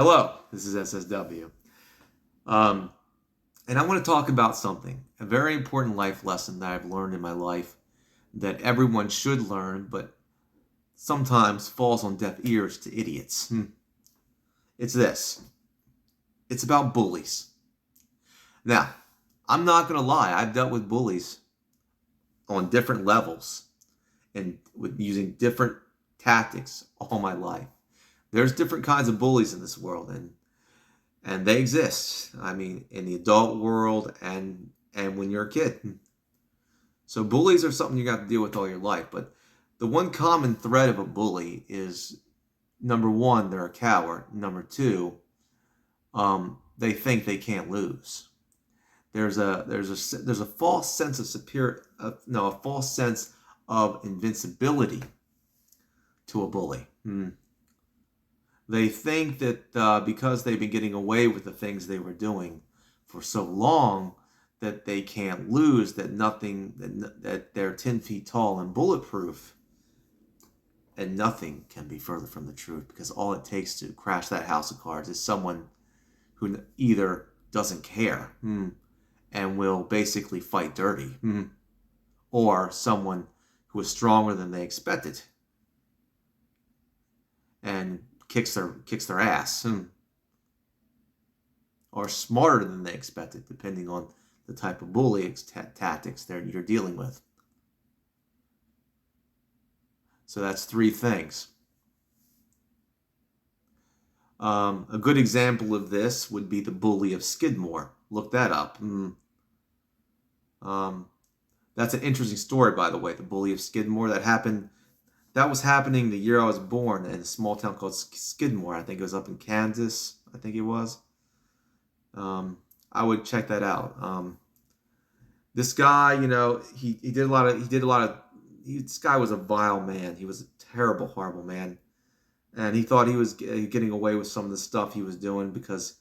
Hello, this is SSW. And I want to talk about something, a very important life lesson that I've learned in my life that everyone should learn, but sometimes falls on deaf ears to idiots. It's this. It's about bullies. Now, I'm not going to lie. I've dealt with bullies on different levels and with using different tactics all my life. There's different kinds of bullies in this world, and they exist. I mean, in the adult world and when you're a kid. So bullies are something you got to deal with all your life. But the one common thread of a bully is, number one, they're a coward. Number two, they think they can't lose. There's a false sense of a false sense of invincibility to a bully. They think that because they've been getting away with the things they were doing for so long, that they can't lose, that they're 10 feet tall and bulletproof. And nothing can be further from the truth, because all it takes to crash that house of cards is someone who either doesn't care and will basically fight dirty, or someone who is stronger than they expected and kicks their ass, or smarter than they expected, depending on the type of bullying tactics you're dealing with. So that's three things. A good example of this would be the bully of Skidmore. Look that up. That's an interesting story, by the way. The bully of Skidmore that was happening the year I was born in a small town called Skidmore. I think it was up in Kansas. I think it was. I would check that out. This guy, this guy was a vile man. He was a terrible, horrible man. And he thought he was getting away with some of the stuff he was doing because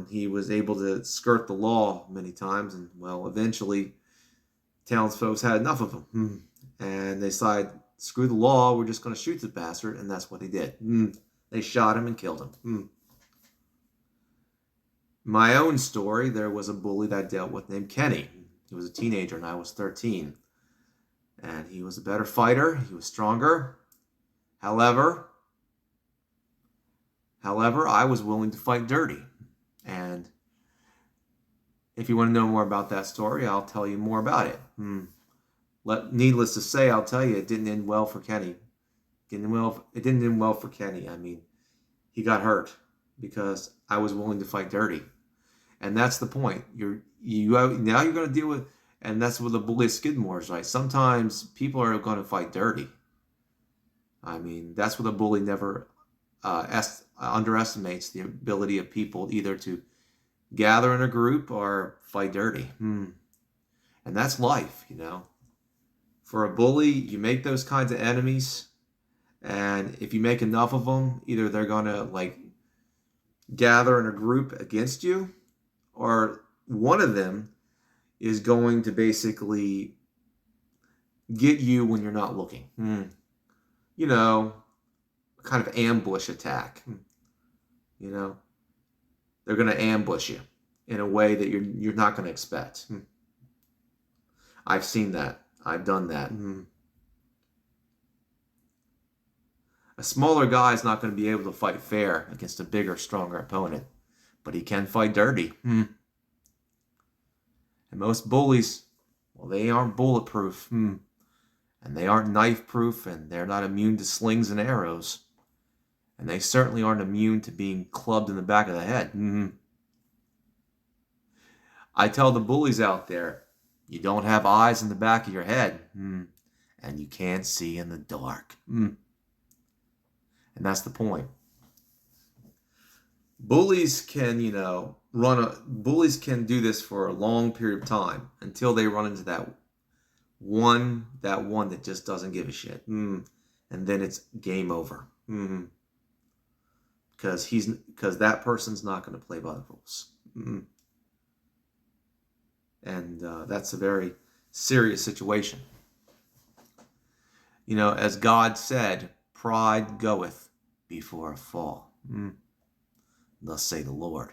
he was able to skirt the law many times. And, well, eventually, townsfolk had enough of him. And they decided, screw the law, we're just going to shoot the bastard. And that's what they did. They shot him and killed him. My own story, there was a bully that I dealt with named Kenny. He was a teenager and I was 13. And he was a better fighter. He was stronger. However, I was willing to fight dirty. And if you want to know more about that story, I'll tell you more about it. Needless to say, I'll tell you, it didn't end well for Kenny. It didn't end well for Kenny. I mean, he got hurt because I was willing to fight dirty. And that's the point. Now you're going to deal with, and that's what the bully of Skidmore is, right? Sometimes people are going to fight dirty. I mean, that's what the bully never underestimates, the ability of people either to gather in a group or fight dirty. And that's life, For a bully, you make those kinds of enemies, and if you make enough of them, either they're going to gather in a group against you, or one of them is going to basically get you when you're not looking. Kind of ambush attack. They're going to ambush you in a way that you're not going to expect. I've seen that. I've done that. A smaller guy is not going to be able to fight fair against a bigger, stronger opponent, but he can fight dirty. And most bullies, well, they aren't bulletproof. And they aren't knife-proof, and they're not immune to slings and arrows. And they certainly aren't immune to being clubbed in the back of the head. I tell the bullies out there, you don't have eyes in the back of your head. And you can't see in the dark. And that's the point. Bullies can, bullies can do this for a long period of time until they run into that one that just doesn't give a shit. And then it's game over. Because that person's not going to play by the rules. And that's a very serious situation. As God said, pride goeth before a fall. thus say the Lord.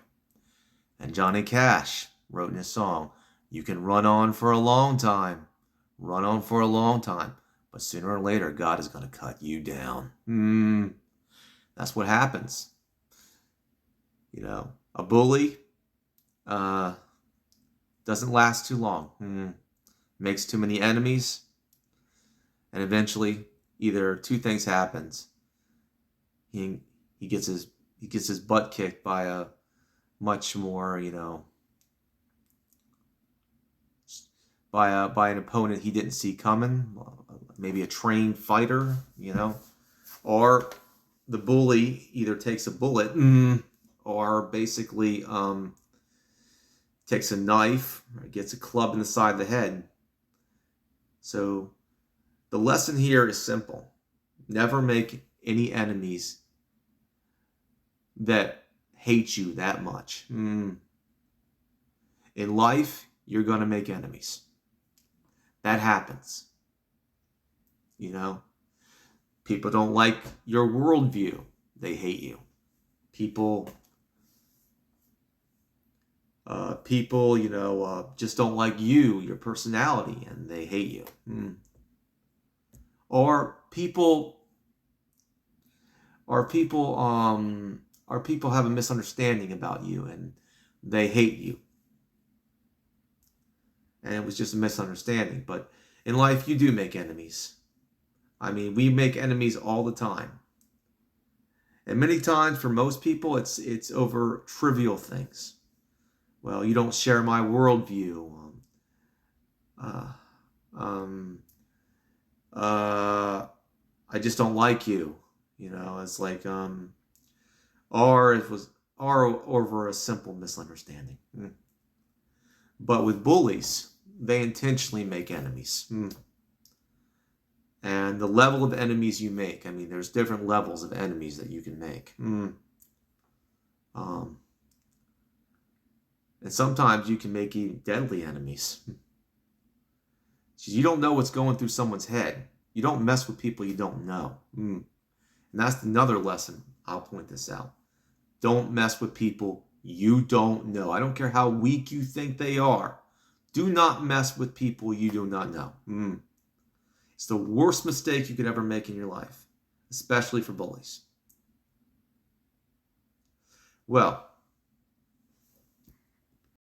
And Johnny Cash wrote in his song, you can run on for a long time, run on for a long time, but sooner or later, God is going to cut you down. That's what happens. You know, a bully doesn't last too long. Makes too many enemies, and eventually, either two things happens. He gets his butt kicked by a much more, by an opponent he didn't see coming, maybe a trained fighter, or the bully either takes a bullet or basically takes a knife or gets a club in the side of the head. So the lesson here is simple. Never make any enemies that hate you that much. In life, you're going to make enemies. That happens. People don't like your worldview. They hate you. People, just don't like you, your personality, and they hate you. Or people have a misunderstanding about you and they hate you. And it was just a misunderstanding. But in life, you do make enemies. I mean, we make enemies all the time. And many times, for most people, it's over trivial things. Well, you don't share my worldview. I just don't like you. It's like, or it was over a simple misunderstanding. But with bullies, they intentionally make enemies. And the level of enemies you make, there's different levels of enemies that you can make. And sometimes you can make even deadly enemies. You don't know what's going through someone's head. You don't mess with people you don't know. And that's another lesson. I'll point this out. Don't mess with people you don't know. I don't care how weak you think they are. Do not mess with people you do not know. It's the worst mistake you could ever make in your life, especially for bullies. Well,